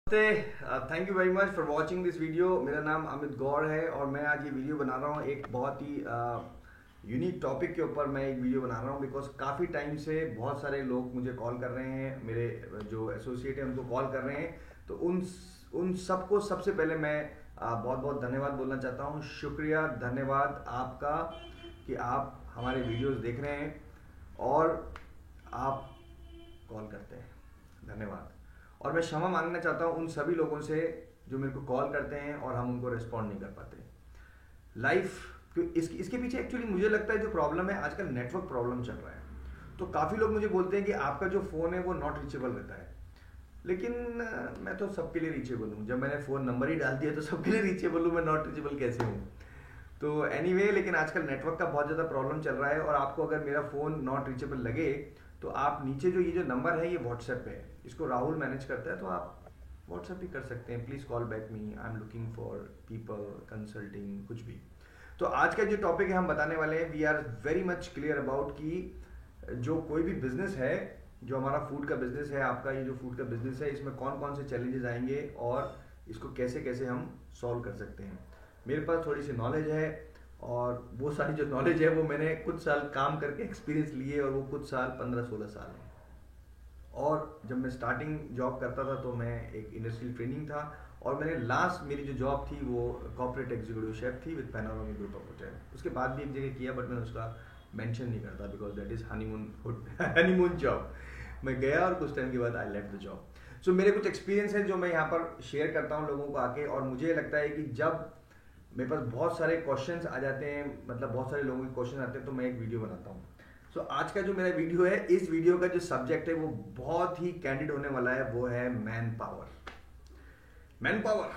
Thank you very much for watching this video. मेरा नाम अमित गौर है और मैं आज ये वीडियो बना रहा हूँ एक बहुत ही यूनिक टॉपिक के ऊपर। मैं एक वीडियो बना रहा हूँ बिकॉज काफ़ी टाइम से बहुत सारे लोग मुझे कॉल कर रहे हैं, मेरे जो एसोसिएट हैं उनको कॉल कर रहे हैं। तो उन सबको सबसे पहले मैं बहुत बहुत धन्यवाद बोलना चाहता हूँ। शुक्रिया, धन्यवाद आपका कि आप हमारे वीडियोस देख रहे हैं और आप कॉल करते हैं। धन्यवाद। और मैं क्षमा मांगना चाहता हूँ उन सभी लोगों से जो मेरे को कॉल करते हैं और हम उनको रिस्पॉन्ड नहीं कर पाते। लाइफ इसके पीछे एक्चुअली मुझे लगता है जो प्रॉब्लम है आजकल नेटवर्क प्रॉब्लम चल रहा है। तो काफ़ी लोग मुझे बोलते हैं कि आपका जो फ़ोन है वो नॉट रीचेबल रहता है, लेकिन मैं तो सबके लिए रीचेबल हूँ। जब मैंने फ़ोन नंबर ही डाल दिया तो सबके लिए रीचेबल हूँ, मैं नॉट रीचेबल कैसे हूँ? तो एनीवे लेकिन आजकल नेटवर्क का बहुत ज़्यादा प्रॉब्लम चल रहा है और आपको अगर मेरा फ़ोन नॉट रीचेबल लगे तो आप नीचे जो ये जो नंबर है ये व्हाट्सएप पे है, इसको राहुल मैनेज करता है, तो आप व्हाट्सएप भी कर सकते हैं। Please call back me, I am looking for people consulting, कुछ भी। तो आज का जो टॉपिक है हम बताने वाले हैं, we are very much clear about कि जो कोई भी बिजनेस है, जो हमारा फूड का बिजनेस है, आपका ये जो फूड का बिजनेस है, इसमें कौन कौन से चैलेंजेस आएंगे और इसको कैसे कैसे हम सॉल्व कर सकते हैं। मेरे पास थोड़ी सी नॉलेज है और वो सारी जो नॉलेज है वो मैंने कुछ साल काम करके एक्सपीरियंस लिए और वो कुछ साल 15-16 साल है। और जब मैं स्टार्टिंग जॉब करता था तो मैं एक इंडस्ट्रियल ट्रेनिंग था और मैंने लास्ट मेरी जो जॉब थी वो कॉर्पोरेट एग्जीक्यूटिव शेफ थी with panorama group of hotel. उसके बाद भी एक जगह किया बट मैंने उसका मेंशन नहीं करता because that is honeymoon job. मैं गया और कुछ टाइम के बाद आई लेफ्ट द जॉब। सो मेरे कुछ एक्सपीरियंस है जो मैं यहाँ पर शेयर करता हूँ लोगों को आके, और मुझे लगता है कि जब मेरे पास बहुत सारे क्वेश्चंस आ जाते हैं, मतलब बहुत सारे लोगों के क्वेश्चन आते हैं, तो मैं एक वीडियो बनाता हूँ। सो आज का जो मेरा वीडियो है, इस वीडियो का जो सब्जेक्ट है वो बहुत ही कैंडिड होने वाला है, वो है man power. Man power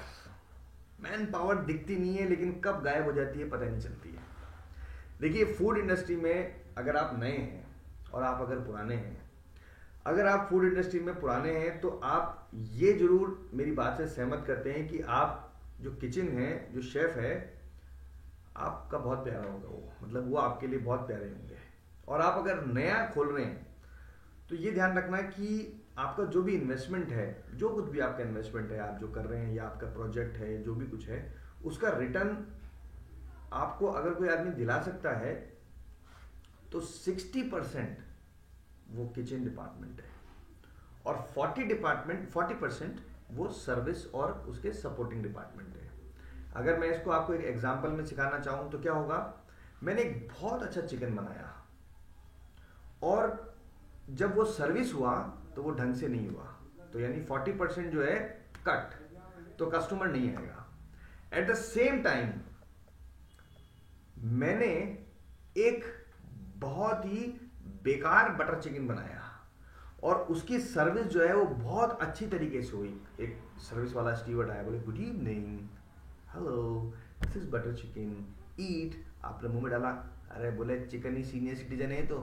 man power दिखती नहीं है लेकिन कब गायब हो जाती है पता नहीं चलती है। देखिए, फूड इंडस्ट्री में अगर आप नए हैं और आप अगर पुराने हैं, अगर आप फूड इंडस्ट्री में पुराने हैं तो आप ये जरूर मेरी बात से सहमत करते हैं कि आप जो किचन है, जो शेफ है, आपका बहुत प्यारा होगा वो, मतलब वो आपके लिए बहुत प्यारे होंगे। और आप अगर नया खोल रहे हैं तो ये ध्यान रखना कि आपका जो भी इन्वेस्टमेंट है, जो कुछ भी आपका इन्वेस्टमेंट है, आप जो कर रहे हैं या आपका प्रोजेक्ट है, जो भी कुछ है, उसका रिटर्न आपको अगर कोई आदमी दिला सकता है तो 60% वो किचन डिपार्टमेंट है और 40% वो सर्विस और उसके सपोर्टिंग डिपार्टमेंट है। अगर मैं इसको आपको एक एग्जांपल में सिखाना चाहूँ तो क्या होगा, मैंने एक बहुत अच्छा चिकन बनाया और जब वो सर्विस हुआ तो वो ढंग से नहीं हुआ, तो यानी 40% जो है कट, तो कस्टमर नहीं आएगा। एट द सेम टाइम मैंने एक बहुत ही बेकार बटर चिकन बनाया और उसकी सर्विस जो है वो बहुत अच्छी तरीके से हुई। एक सर्विस वाला स्टीवर्ड आया, बोले good evening, hello, this is butter chicken, eat. आपने मुंह में डाला, अरे बोले चिकन ही सीनियर सिटीजन है तो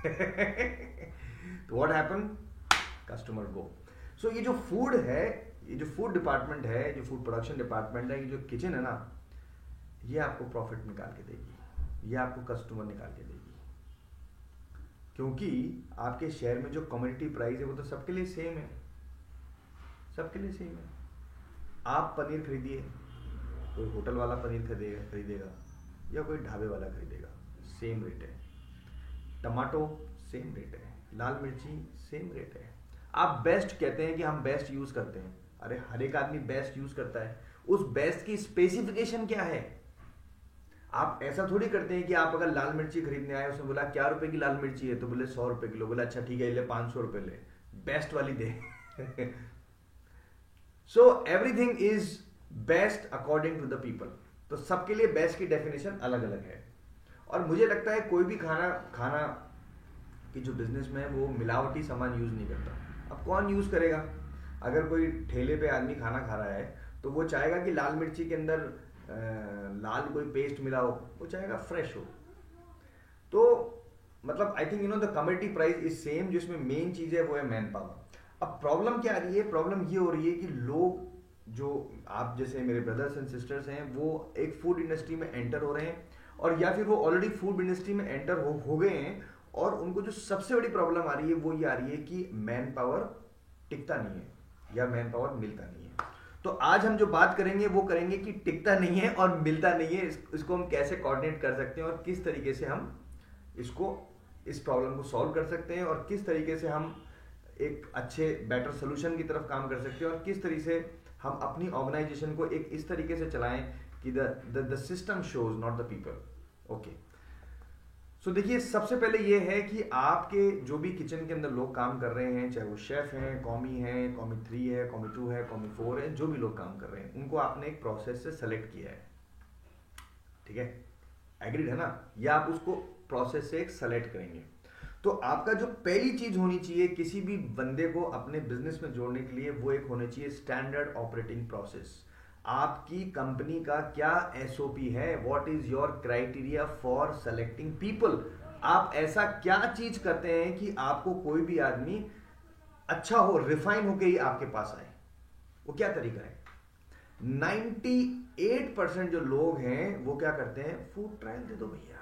तो व्हाट हैपन, कस्टमर गो। सो ये जो फूड है, ये जो फूड डिपार्टमेंट है, जो फूड प्रोडक्शन डिपार्टमेंट है, ये जो किचन है ना, ये आपको प्रॉफिट निकाल के देगी, ये आपको कस्टमर निकाल के देगी। क्योंकि आपके शहर में जो कम्युनिटी प्राइस है वो तो सबके लिए सेम है, सबके लिए सेम है। आप पनीर खरीदिए, कोई होटल वाला पनीर खरीदेगा या कोई ढाबे वाला खरीदेगा, सेम रेट है। टमाटो सेम रेट है, लाल मिर्ची सेम रेट है। आप बेस्ट कहते हैं कि हम बेस्ट यूज करते हैं, अरे हर एक आदमी बेस्ट यूज करता है, उस बेस्ट की स्पेसिफिकेशन क्या है? आप ऐसा थोड़ी करते हैं कि आप अगर लाल मिर्ची खरीदने आए, उसने बोला क्या रुपए की लाल मिर्ची है, तो बोले 100 रुपए किलो, बोला अच्छा ठीक है ले 500 रुपए ले, बेस्ट वाली दे। So everything is best according to the people. तो सबके लिए बेस्ट की डेफिनेशन अलग अलग है। और मुझे लगता है कोई भी खाना की जो बिजनेस में है वो मिलावटी सामान यूज नहीं करता। अब कौन यूज करेगा? अगर कोई ठेले पे आदमी खाना खा रहा है तो वो चाहेगा कि लाल मिर्ची के अंदर लाल कोई पेस्ट मिला हो, वो चाहेगा फ्रेश हो। तो मतलब I think the commodity price is same, जिसमें मेन चीज है वो है मैन पावर। अब प्रॉब्लम क्या आ रही है? प्रॉब्लम ये हो रही है कि लोग, जो आप जैसे मेरे ब्रदर्स एंड सिस्टर्स हैं, वो एक फूड इंडस्ट्री में एंटर हो रहे हैं और या फिर वो ऑलरेडी फूड इंडस्ट्री में एंटर हो गए हैं और उनको जो सबसे बड़ी प्रॉब्लम आ रही है वो ये आ रही है कि मैन पावर टिकता नहीं है। या मैन पावर मिलता नहीं है। तो आज हम जो बात करेंगे वो करेंगे कि टिकता नहीं है और मिलता नहीं है, इसको हम कैसे कोऑर्डिनेट कर सकते हैं और किस तरीके से हम इसको इस प्रॉब्लम को सॉल्व कर सकते हैं और किस तरीके से हम एक अच्छे बेटर सोल्यूशन की तरफ काम कर सकते हैं और किस तरीके से हम अपनी ऑर्गेनाइजेशन को एक इस तरीके से चलाएं कि the system shows not the people. Okay, so देखिए, सबसे पहले ये है कि आपके जो भी किचन के अंदर लोग काम कर रहे हैं, चाहे वो शेफ हैं, कॉमी है, कॉमी 3 है, कॉमी 2 है, कॉमी 4 है, जो भी लोग काम कर रहे हैं उनको आपने एक प्रोसेस से सेलेक्ट किया है, ठीक है, एग्रीड है ना, या आप उसको प्रोसेस से एक सेलेक्ट करेंगे। तो आपका जो पहली चीज होनी चाहिए किसी भी बंदे को अपने बिजनेस में जोड़ने के लिए, वो एक होनी चाहिए स्टैंडर्ड ऑपरेटिंग प्रोसेस। आपकी कंपनी का क्या एसओपी है, what is your criteria for selecting people. आप ऐसा क्या चीज करते हैं कि आपको कोई भी आदमी अच्छा हो, रिफाइन होके ही आपके पास आए, वो क्या तरीका है। 98% जो लोग हैं वो क्या करते हैं, फूड ट्रायल दे दो भैया,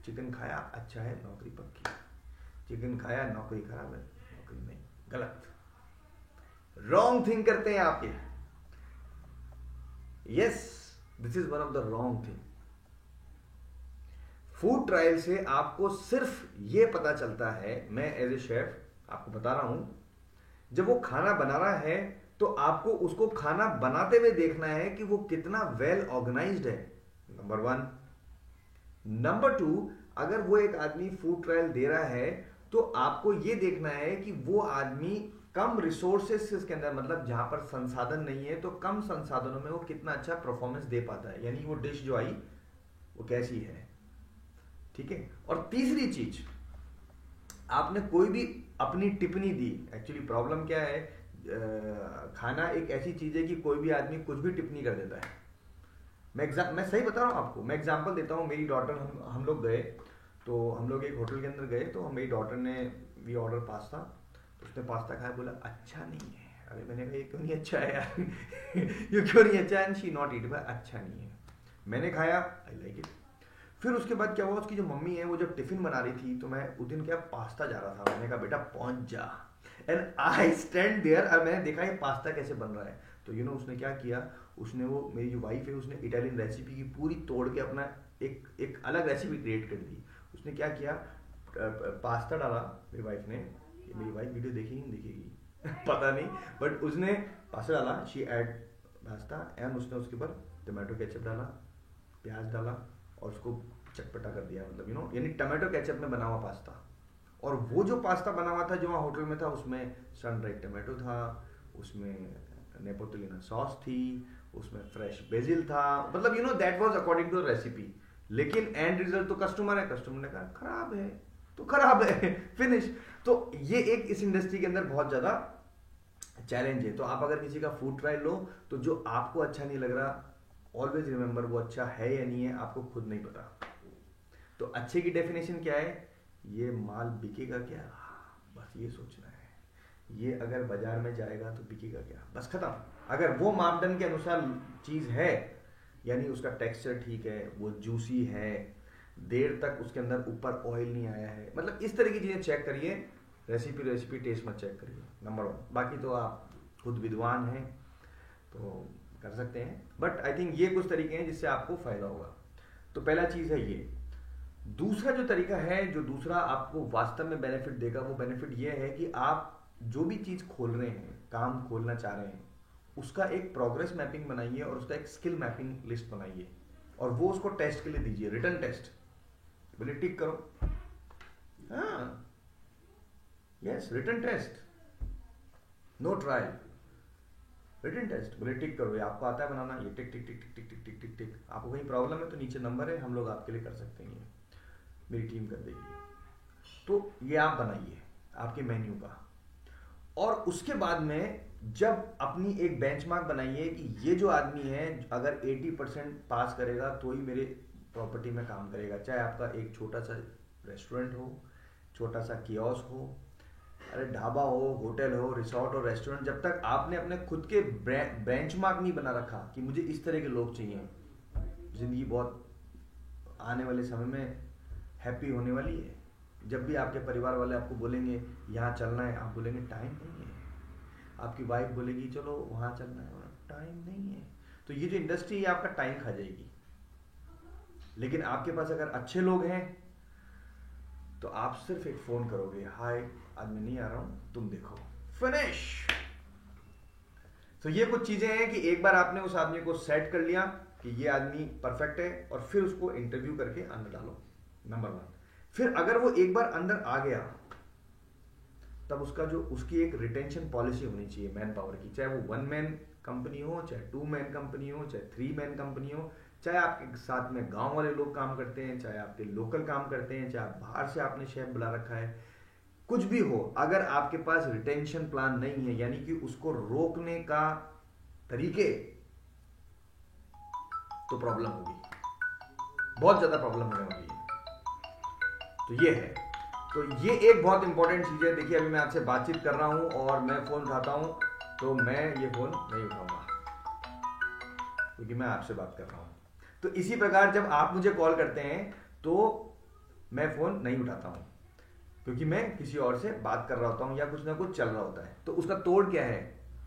चिकन खाया अच्छा है नौकरी पक्की, चिकन खाया नौकरी खराब है नौकरी नहीं, गलत, रॉन्ग थिंग करते हैं आप ये। Yes, this is one of the wrong thing. Food trial से आपको सिर्फ ये पता चलता है, मैं एज ए शेफ आपको बता रहा हूं, जब वो खाना बना रहा है तो आपको उसको खाना बनाते हुए देखना है कि वो कितना वेल ऑर्गेनाइज्ड है, नंबर 1। नंबर 2, अगर वो एक आदमी फूड ट्रायल दे रहा है तो आपको ये देखना है कि वो आदमी कम रिसोर्सेस के अंदर, मतलब जहां पर संसाधन नहीं है, तो कम संसाधनों में वो कितना अच्छा परफॉर्मेंस दे पाता है, यानी वो डिश जो आई वो कैसी है, ठीक है। और तीसरी चीज, आपने कोई भी अपनी टिप्पणी दी। एक्चुअली प्रॉब्लम क्या है, खाना एक ऐसी चीज है कि कोई भी आदमी कुछ भी टिप्पणी कर देता है। मैं सही बता रहा हूँ आपको, मैं एग्जांपल देता हूँ। मेरी डॉटर, हम लोग गए, तो हम लोग एक होटल के अंदर गए, तो मेरी डॉटर ने वी ऑर्डर पास्ता, तो उसने पास्ता खाया, बोला अच्छा नहीं है। अरे मैंने कहा ये क्यों नहीं अच्छा है यार ये क्यों नहीं अच्छा है, एंड शी नॉट ईट, अच्छा नहीं है। मैंने खाया, आई लाइक इट। फिर उसके बाद क्या हुआ, उसकी जो मम्मी है वो जब टिफिन बना रही थी, तो मैं उस दिन क्या पास्ता जा रहा था, मैंने कहा बेटा पहुंच जा, एंड आई स्टैंड देयर, और मैंने देखा ये पास्ता कैसे बन रहा है। तो उसने क्या किया, उसने वो मेरी जो वाइफ है उसने इटालियन रेसिपी की पूरी तोड़ के अपना एक अलग रेसिपी क्रिएट कर दी। उसने क्या किया, पास्ता डाला मेरी वाइफ ने, मेरी वाइफ वीडियो देखेगी नहीं देखेगी पता नहीं, बट उसने पास्ता डाला, शी ऐड पास्ता, एंड उसने उसके ऊपर टमाटो केचप डाला, प्याज डाला और उसको चटपटा कर दिया, मतलब यानी टमाटो केचप में बना हुआ पास्ता। और वो जो पास्ता बना हुआ था जो वहाँ होटल में था, उसमें सन ड्राइड टमाटो था, उसमें नेपोलिटन सॉस थी, उसमें फ्रेश बेसिल था, मतलब that was according to the recipe. लेकिन एंड रिजल्ट तो कस्टमर है, कस्टमर ने कहा खराब है तो खराब है फिनिश। तो ये एक इस इंडस्ट्री के अंदर बहुत ज्यादा चैलेंज है। तो आप अगर किसी का फूड ट्रायल लो, तो जो आपको अच्छा नहीं लग रहा, ऑलवेज रिमेंबर वो अच्छा है या नहीं है आपको खुद नहीं पता। तो अच्छे की डेफिनेशन क्या है, ये माल बिकेगा क्या, बस ये सोचना है। ये अगर बाजार में जाएगा तो बिकेगा क्या, बस खत्म। अगर वो मापदंड के अनुसार चीज है, यानी उसका टेक्सचर ठीक है, वो जूसी है, देर तक उसके अंदर ऊपर ऑयल नहीं आया है, मतलब इस तरह की चीजें चेक करिए। रेसिपी टेस्ट मत चेक करिए, नंबर 1। बाकी तो आप खुद विद्वान हैं तो कर सकते हैं, बट आई थिंक ये कुछ तरीके हैं जिससे आपको फायदा होगा। तो पहला चीज है ये। दूसरा जो तरीका है, जो दूसरा आपको वास्तव में बेनिफिट देगा, वो बेनिफिट ये है कि आप जो भी चीज खोल रहे हैं, काम खोलना चाह रहे हैं, उसका एक प्रोग्रेस मैपिंग बनाइए और उसका एक स्किल मैपिंग लिस्ट बनाइए, और वो उसको टेस्ट के लिए दीजिए, रिटर्न टेस्ट। बोले टिक करो, हाँ yes, return test, no trial, return test. बोले टिक करो, ये आपको आता है बनाना, ये टिक टिक टिक टिक टिक टिक टिक टिक टिक। आपको कहीं प्रॉब्लम है तो नीचे नंबर है, हम लोग आपके लिए कर सकते हैं, ये मेरी टीम कर देगी। तो ये आप बनाइए आपके मेन्यू का, और उसके बाद में जब अपनी एक बेंचमार्क बनाइए कि ये जो आदमी है अगर 80% पास करेगा तो ही मेरे प्रॉपर्टी में काम करेगा। चाहे आपका एक छोटा सा रेस्टोरेंट हो, छोटा सा कियोस्क हो, अरे ढाबा हो, होटल हो, रिसोर्ट हो, रेस्टोरेंट, जब तक आपने अपने खुद के बेंचमार्क नहीं बना रखा कि मुझे इस तरह के लोग चाहिए, जिंदगी बहुत आने वाले समय में हैप्पी होने वाली है। जब भी आपके परिवार वाले आपको बोलेंगे यहाँ चलना है, आप बोलेंगे टाइम नहीं है, आपकी वाइफ बोलेगी चलो वहाँ चलना है, टाइम नहीं है। तो ये जो इंडस्ट्री है आपका टाइम खा जाएगी। लेकिन आपके पास अगर अच्छे लोग हैं तो आप सिर्फ एक फोन करोगे, हाय आज मैं नहीं आ रहा हूं, तुम देखो, फिनिश। तो ये कुछ चीजें हैं कि एक बार आपने उस आदमी को सेट कर लिया कि ये आदमी परफेक्ट है, और फिर उसको इंटरव्यू करके अंदर डालो, नंबर 1। फिर अगर वो एक बार अंदर आ गया, तब उसकी एक रिटेंशन पॉलिसी होनी चाहिए मैन पावर की, चाहे वो 1 मैन कंपनी हो, चाहे 2 मैन कंपनी हो, चाहे 3 मैन कंपनी हो, चाहे आपके साथ में गांव वाले लोग काम करते हैं, चाहे आपके लोकल काम करते हैं, चाहे बाहर से आपने शेफ बुला रखा है, कुछ भी हो, अगर आपके पास रिटेंशन प्लान नहीं है, यानी कि उसको रोकने का तरीके, तो प्रॉब्लम होगी, बहुत ज्यादा प्रॉब्लम होने वाली है। तो ये है, तो ये एक बहुत इंपॉर्टेंट चीज है। देखिए अभी मैं आपसे बातचीत कर रहा हूं और मैं फोन उठाता हूं, तो मैं ये फोन नहीं उठाऊंगा क्योंकि मैं आपसे बात कर रहा हूं। तो इसी प्रकार जब आप मुझे कॉल करते हैं तो मैं फोन नहीं उठाता हूं, क्योंकि मैं किसी और से बात कर रहा होता हूं या कुछ ना कुछ चल रहा होता है। तो उसका तोड़ क्या है?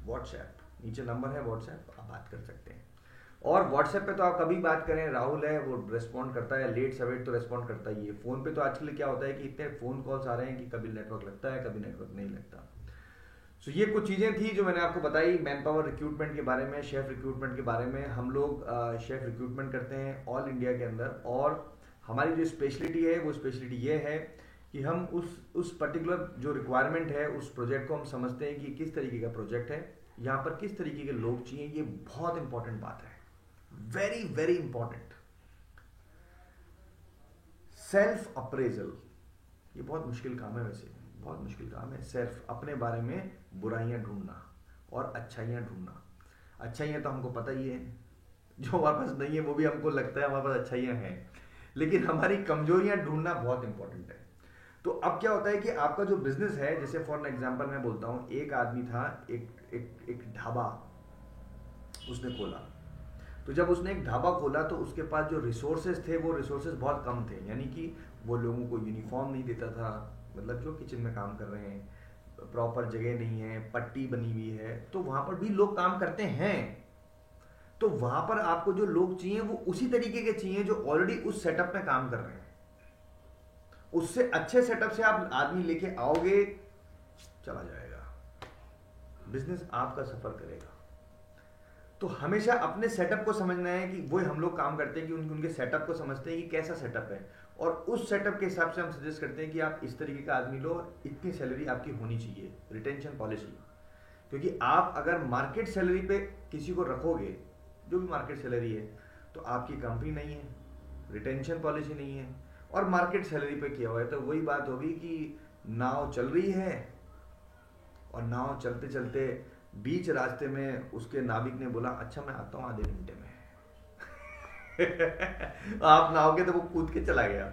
व्हाट्सएप, नीचे नंबर है व्हाट्सएप, आप बात कर सकते हैं। और व्हाट्सएप पे तो आप कभी बात करें, राहुल है वो रिस्पॉन्ड करता है, लेट सवेट तो रिस्पॉन्ड करता ही है। फोन पे तो आजकल क्या होता है कि इतने फोन कॉल्स आ रहे हैं कि कभी नेटवर्क लगता है, कभी नेटवर्क नहीं लगता। सो ये कुछ चीज़ें थी जो मैंने आपको बताई मैन पावर रिक्रूटमेंट के बारे में, शेफ रिक्रूटमेंट के बारे में। हम लोग शेफ रिक्रूटमेंट करते हैं ऑल इंडिया के अंदर, और हमारी जो स्पेशलिटी है वो स्पेशलिटी ये है कि हम उस पर्टिकुलर जो रिक्वायरमेंट है उस प्रोजेक्ट को हम समझते हैं कि किस तरीके का प्रोजेक्ट है, यहाँ पर किस तरीके के लोग चाहिए। ये बहुत इंपॉर्टेंट बात है, very very important. Self appraisal, ये बहुत मुश्किल काम है, वैसे बहुत मुश्किल काम है। सेल्फ, अपने बारे में बुराइयां ढूंढना और अच्छाइयां ढूंढना। अच्छाइयां तो हमको पता ही है, जो हमारे पास नहीं है वो भी हमको लगता है हमारे पास अच्छाइयां हैं, लेकिन हमारी कमजोरियां ढूंढना बहुत इंपॉर्टेंट है। तो अब क्या होता है कि आपका जो बिजनेस है, जैसे फॉर एग्जांपल मैं बोलता हूं, एक आदमी था, एक ढाबा उसने खोला। तो जब उसने एक ढाबा खोला तो उसके पास जो रिसोर्सेज थे वो रिसोर्सेज बहुत कम थे, यानी कि वो लोगों को यूनिफॉर्म नहीं देता था, मतलब जो किचन में काम कर रहे हैं, प्रॉपर जगह नहीं है, पट्टी बनी हुई है, तो वहां पर भी लोग काम करते हैं। तो वहां पर आपको जो लोग चाहिए वो उसी तरीके के चाहिए जो ऑलरेडी उस सेटअप में काम कर रहे हैं। उससे अच्छे सेटअप से आप आदमी लेके आओगे, चला जाएगा, बिजनेस आपका सफर करेगा। तो हमेशा अपने सेटअप को समझना है कि वो हम लोग काम करते हैं कि उनके सेटअप को समझते हैं कि कैसा सेटअप है, और उस सेटअप के हिसाब से हम सजेस्ट करते हैं कि आप इस तरीके का आदमी लो, इतनी सैलरी आपकी होनी चाहिए, रिटेंशन पॉलिसी। क्योंकि आप अगर मार्केट सैलरी पे किसी को रखोगे, जो भी मार्केट सैलरी है, तो आपकी कंपनी नहीं है, रिटेंशन पॉलिसी नहीं है, और मार्केट सैलरी पे किया हुआ है, तो वही बात होगी कि नाव चल रही है और नाव चलते चलते बीच रास्ते में उसके नाविक ने बोला अच्छा मैं आता हूं आधे घंटे में आप नाओगे तो वो कूद के चला गया।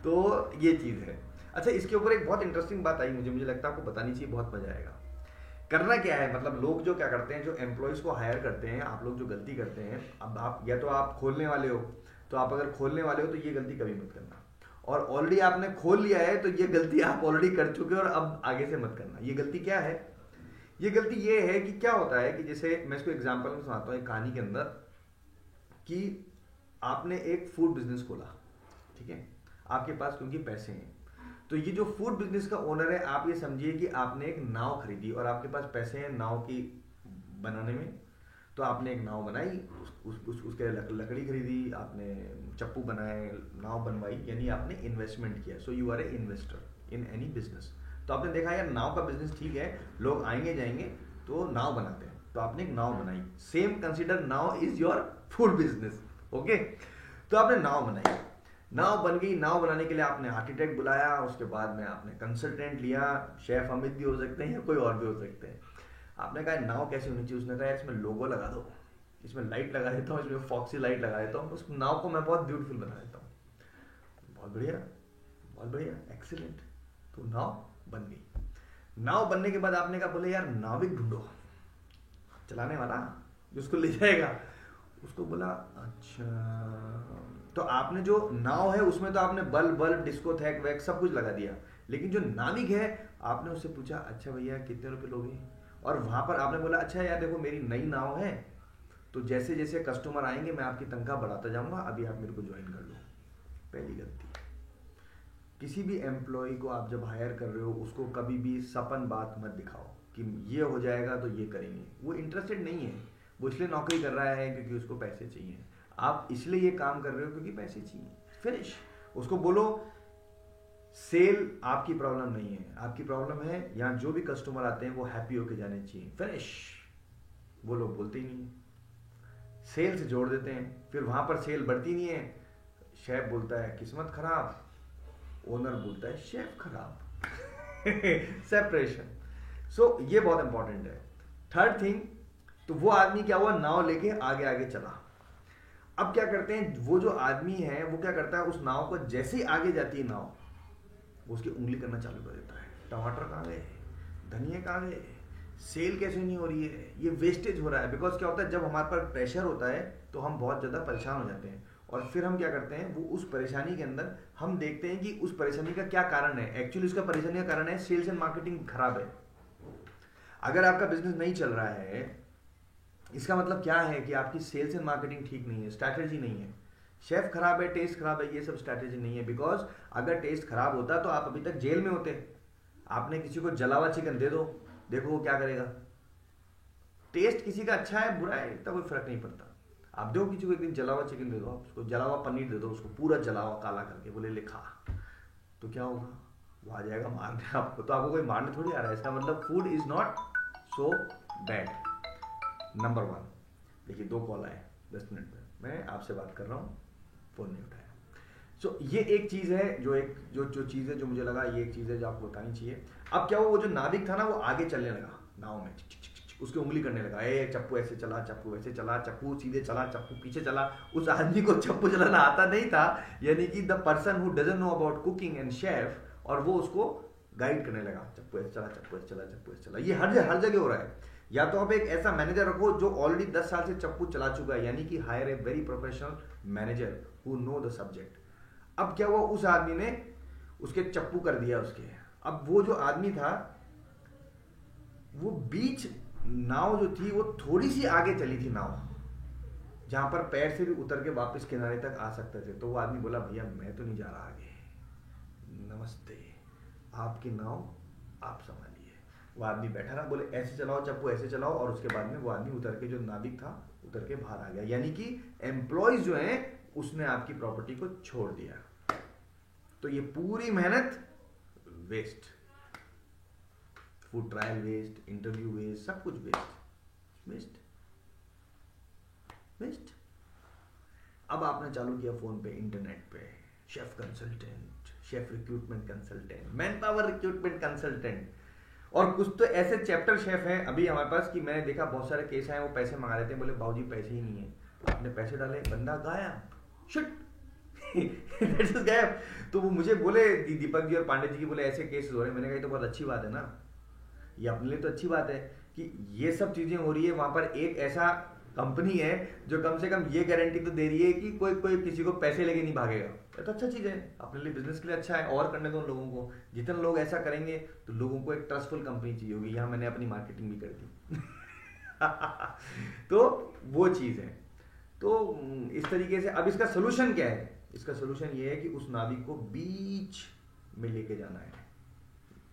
तो ये चीज है। अच्छा, इसके ऊपर एक बहुत इंटरेस्टिंग बात आई मुझे लगता है आपको बतानी चाहिए, बहुत मजा आएगा। करना क्या है, मतलब लोग जो क्या करते हैं, जो एम्प्लॉयज को हायर करते हैं, आप लोग जो गलती करते हैं, अब आप या तो आप खोलने वाले हो, तो आप अगर खोलने वाले हो तो ये गलती कभी मत करना, और ऑलरेडी आपने खोल लिया है तो ये गलती आप ऑलरेडी कर चुके हो और अब आगे से मत करना। ये गलती क्या है? ये गलती ये है कि क्या होता है कि जैसे मैं इसको एग्जांपल में सुनाता हूँ एक कहानी के अंदर, कि आपने एक फूड बिजनेस खोला, ठीक है, आपके पास क्योंकि पैसे हैं, तो ये जो फूड बिजनेस का ओनर है, आप ये समझिए कि आपने एक नाव खरीदी और आपके पास पैसे हैं नाव की बनाने में, तो आपने एक नाव बनाई, उसके लकड़ी खरीदी, आपने चप्पू बनाए, नाव बनवाई, यानी आपने इन्वेस्टमेंट किया। So you are a investor in any business. तो आपने देखा यार नाव का बिजनेस ठीक है, लोग आएंगे जाएंगे तो नाव बनाते हैं, तो आपने एक नाव बनाई। Same consider now is your food business, okay. तो आपने नाव बनाई, नाव बन गई। नाव बनाने के लिए आपने आर्किटेक्ट बुलाया, उसके बाद में आपने कंसल्टेंट लिया, शेफ अमित भी हो सकते हैं या कोई और भी हो सकते हैं। आपने कहा नाव कैसे होनी चाहिए, उसने कहा यार इसमें लोगो लगा दो, इसमें लाइट लगा देता हूँ, इसमें फॉक्सी लाइट लगा देता हूँ, उस नाव को मैं बहुत ब्यूटीफुल बना देता हूँ। बहुत बढ़िया, बहुत बढ़िया, एक्सीलेंट। तो नाव बन गई। नाव बनने के बाद आपने कहा बोले यार नाविक ढूंढो, चलाने वाला जिसको ले जाएगा। उसको बोला अच्छा, तो आपने जो नाव है उसमें तो आपने बल्ब डिस्को थैक वैक सब कुछ लगा दिया, लेकिन जो नाविक है आपने उससे पूछा अच्छा भैया कितने रुपए लोगे, और वहाँ पर आपने बोला अच्छा यार देखो मेरी नई नाव है, तो जैसे जैसे कस्टमर आएंगे मैं आपकी तनख्वाह बढ़ाता जाऊँगा, अभी आप मेरे को ज्वाइन कर लो। पहली गलती। किसी भी एम्प्लॉय को आप जब हायर कर रहे हो उसको कभी भी सपन बात मत दिखाओ कि ये हो जाएगा तो ये करेंगे। वो इंटरेस्टेड नहीं है, वो इसलिए नौकरी कर रहा है क्योंकि उसको पैसे चाहिए। आप इसलिए ये काम कर रहे हो क्योंकि पैसे चाहिए, फिनिश। उसको बोलो सेल आपकी प्रॉब्लम नहीं है, आपकी प्रॉब्लम है यहाँ जो भी कस्टमर आते हैं वो हैप्पी होके जाने चाहिए, फिनिश। वो लोग बोलते ही नहीं, सेल से जोड़ देते हैं, फिर वहां पर सेल बढ़ती नहीं है। शेफ बोलता है किस्मत खराब, ओनर बोलता है शेफ खराब। सेपरेशन। सो ये बहुत इंपॉर्टेंट है। थर्ड थिंग, तो वो आदमी क्या हुआ, नाव लेके आगे आगे चला। अब क्या करते हैं, वो जो आदमी है वो क्या करता है, उस नाव को जैसे ही आगे जाती है नाव, वो उसकी उंगली करना चालू कर देता है। टमाटर कहाँ गए, धनिया कहाँ गए, सेल कैसे नहीं हो रही है, ये वेस्टेज हो रहा है। बिकॉज क्या होता है, जब हमारे पर प्रेशर होता है तो हम बहुत ज़्यादा परेशान हो जाते हैं, और फिर हम क्या करते हैं, वो उस परेशानी के अंदर हम देखते हैं कि उस परेशानी का क्या कारण है। एक्चुअली उसका परेशानी का कारण है सेल्स एंड मार्केटिंग खराब है। अगर आपका बिजनेस नहीं चल रहा है, इसका मतलब क्या है कि आपकी सेल्स एंड मार्केटिंग ठीक नहीं है, स्ट्रैटेजी नहीं है। शेफ खराब है, टेस्ट खराब है, ये सब स्ट्रैटेजी नहीं है। बिकॉज अगर टेस्ट खराब होता तो आप अभी तक जेल में होते। आपने किसी को जला हुआ चिकन दे दो, देखो वो क्या करेगा। टेस्ट किसी का अच्छा है बुरा है इतना कोई फर्क नहीं पड़ता। आप दो किसी को एक दिन जला हुआ चिकन दे दो, आप उसको जला हुआ पनीर दे दो, उसको पूरा जला हुआ काला करके बोले लिखा, तो क्या होगा, वो आ जाएगा मारने आपको। तो आपको कोई मारने थोड़ी आ रहा है। इसका मतलब food is not so bad. Number 1। देखिए 2 कॉल आए 10 मिनट में, मैं आपसे बात कर रहा हूँ, फोन नहीं उठाया। सो ये एक चीज़ है, जो चीज़ है जो मुझे लगा ये एक चीज़ है जो आपको बतानी चाहिए। अब क्या हुआ, वो जो नाविक था ना वो आगे चलने लगा नाव में, उसकी उंगली करने लगा, ए चप्पू ऐसे चला, चप्पू ऐसे चला, चप्पू सीधे चला, चप्पू पीछे चला। उस आदमी को चप्पू चलाना आता नहीं था, यानी कि the person who doesn't know about cooking and chef, और वो उसको गाइड करने लगा, चप्पू ऐसे चला, चप्पू ऐसे चला, चप्पू ऐसे चला। ये हर जगह हो रहा है। या तो आप एक ऐसा मैनेजर रखो जो ऑलरेडी 10 साल से चप्पू चला चुका है, यानी कि higher a very professional manager who know the subject. अब क्या हुआ, उस आदमी ने उसके चप्पू कर दिया उसके। अब वो जो आदमी था वो बीच नाव जो थी वो थोड़ी सी आगे चली थी नाव, जहां पर पैर से भी उतर के वापस किनारे तक आ सकते थे। तो वो आदमी बोला भैया मैं तो नहीं जा रहा आगे, नमस्ते, आपकी नाव आप संभालिए। वो आदमी बैठा रहा, बोले ऐसे चलाओ चप्पू ऐसे चलाओ, और उसके बाद में वो आदमी उतर के, जो नाविक था उतर के बाहर आ गया। यानी कि एम्प्लॉयज जो हैं उसने आपकी प्रॉपर्टी को छोड़ दिया। तो ये पूरी मेहनत waste, food trial waste, interview waste, सब कुछ वेस्ट वेस्ट वेस्ट। अब आपने चालू किया फोन पे, इंटरनेट पे, chef consultant, chef recruitment consultant, man power recruitment consultant, और कुछ तो ऐसे चैप्टर शेफ हैं अभी हमारे पास कि मैंने देखा बहुत सारे केस आए, वो पैसे मंगा लेते हैं, बोले बाबूजी पैसे ही नहीं है, आपने पैसे डाले, बंदा गायब, शिट गायब। तो वो मुझे बोले दीपक जी और पांडे जी की, बोले ऐसे केसेस हो रहे हैं। मैंने कहा तो बहुत अच्छी बात है ना, ये अपने लिए तो अच्छी बात है कि ये सब चीजें हो रही है। वहां पर एक ऐसा कंपनी है जो कम से कम ये गारंटी तो दे रही है कि कोई किसी को पैसे लेके नहीं भागेगा। ये तो अच्छा चीज है, अपने लिए बिजनेस के लिए अच्छा है, और करने दो लोगों को। जितने लोग ऐसा करेंगे तो लोगों को एक ट्रस्टफुल कंपनी चाहिए होगी। यहाँ मैंने अपनी मार्केटिंग भी कर दी। तो वो चीज है। तो इस तरीके से अब इसका सोल्यूशन क्या है, इसका सोल्यूशन ये है कि उस नाविक को बीच में लेके जाना है।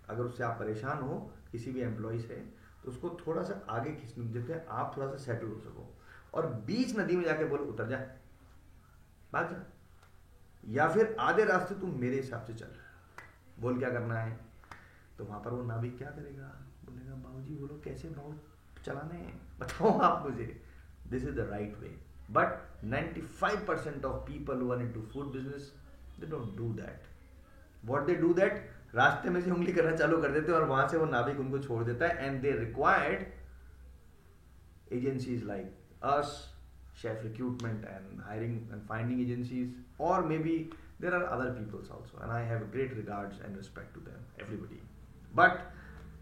अगर उससे आप परेशान हो किसी भी एम्प्लॉय से, तो उसको थोड़ा सा आगे खींचने देते हैं, आप थोड़ा सा सेटल हो सको, और बीच नदी में जाके बोलो उतर जा, भाग जा, या फिर आधे रास्ते तुम मेरे हिसाब से चल, बोल क्या करना है। तो वहां पर वो नाविक क्या करेगा, बोलेगा बाबूजी बोलो कैसे भाव चलाने हैं, बताओ आप मुझे। This is the right way. But 95% of people who are into food business, they don't do that. What they do that, रास्ते में से उंगली करना चालू कर देते हैं, और वहां से वो नाविक उनको छोड़ देता है। And they required agencies like us, chef recruitment and hiring and finding agencies, or maybe there are other peoples also, and I have great regards and respect to them, everybody. But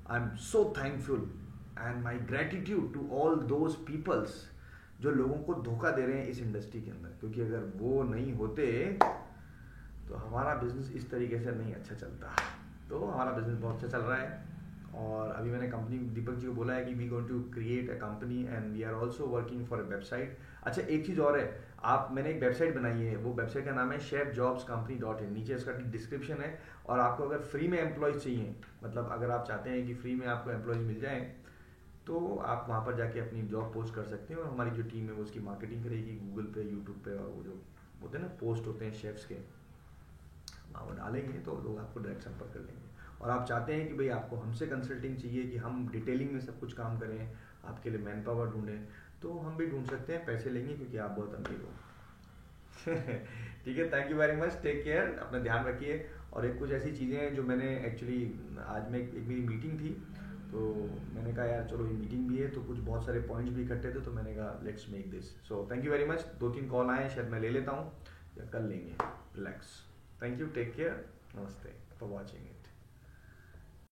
I'm so thankful and my gratitude to all those peoples जो लोगों को धोखा दे रहे हैं इस industry के अंदर, क्योंकि अगर वो नहीं होते तो हमारा बिजनेस इस तरीके से नहीं अच्छा चलता। तो हमारा बिजनेस बहुत अच्छा चल रहा है, और अभी मैंने कंपनी दीपक जी को बोला है कि we going to create a company and we are also working for a website. अच्छा एक चीज़ और है, आप मैंने एक वेबसाइट बनाई है, वो वेबसाइट का नाम है chefjobscompany.in, नीचे इसका डिस्क्रिप्शन है। और आपको अगर फ्री में एम्प्लॉयज़ चाहिए, मतलब अगर आप चाहते हैं कि फ्री में आपको एम्प्लॉयज़ मिल जाएँ, तो आप वहाँ पर जाके अपनी जॉब पोस्ट कर सकते हैं और हमारी जो टीम है वो उसकी मार्केटिंग करेगी गूगल पे, यूट्यूब पे, और वो जो होते हैं ना पोस्ट होते हैं शेफ्स के, वहाँ वो डालेंगे तो लोग आपको डायरेक्ट संपर्क कर लेंगे। और आप चाहते हैं कि भाई आपको हमसे कंसल्टिंग चाहिए कि हम डिटेलिंग में सब कुछ काम करें, आपके लिए मैन पावर ढूंढें, तो हम भी ढूंढ सकते हैं, पैसे लेंगे क्योंकि आप बहुत अमीर हो। ठीक है, thank you very much, take care, अपना ध्यान रखिए। और एक कुछ ऐसी चीज़ें हैं जो मैंने एक्चुअली आज में एक मेरी मीटिंग थी, तो मैंने कहा यार चलो ये मीटिंग भी है तो कुछ बहुत सारे पॉइंट्स भी इकट्ठे थे, तो मैंने कहा let's make this. So thank you very much. 2-3 call आए, शायद मैं ले लेता हूँ या कर लेंगे, relax. Thank you, take care, नमस्ते फॉर वॉचिंग।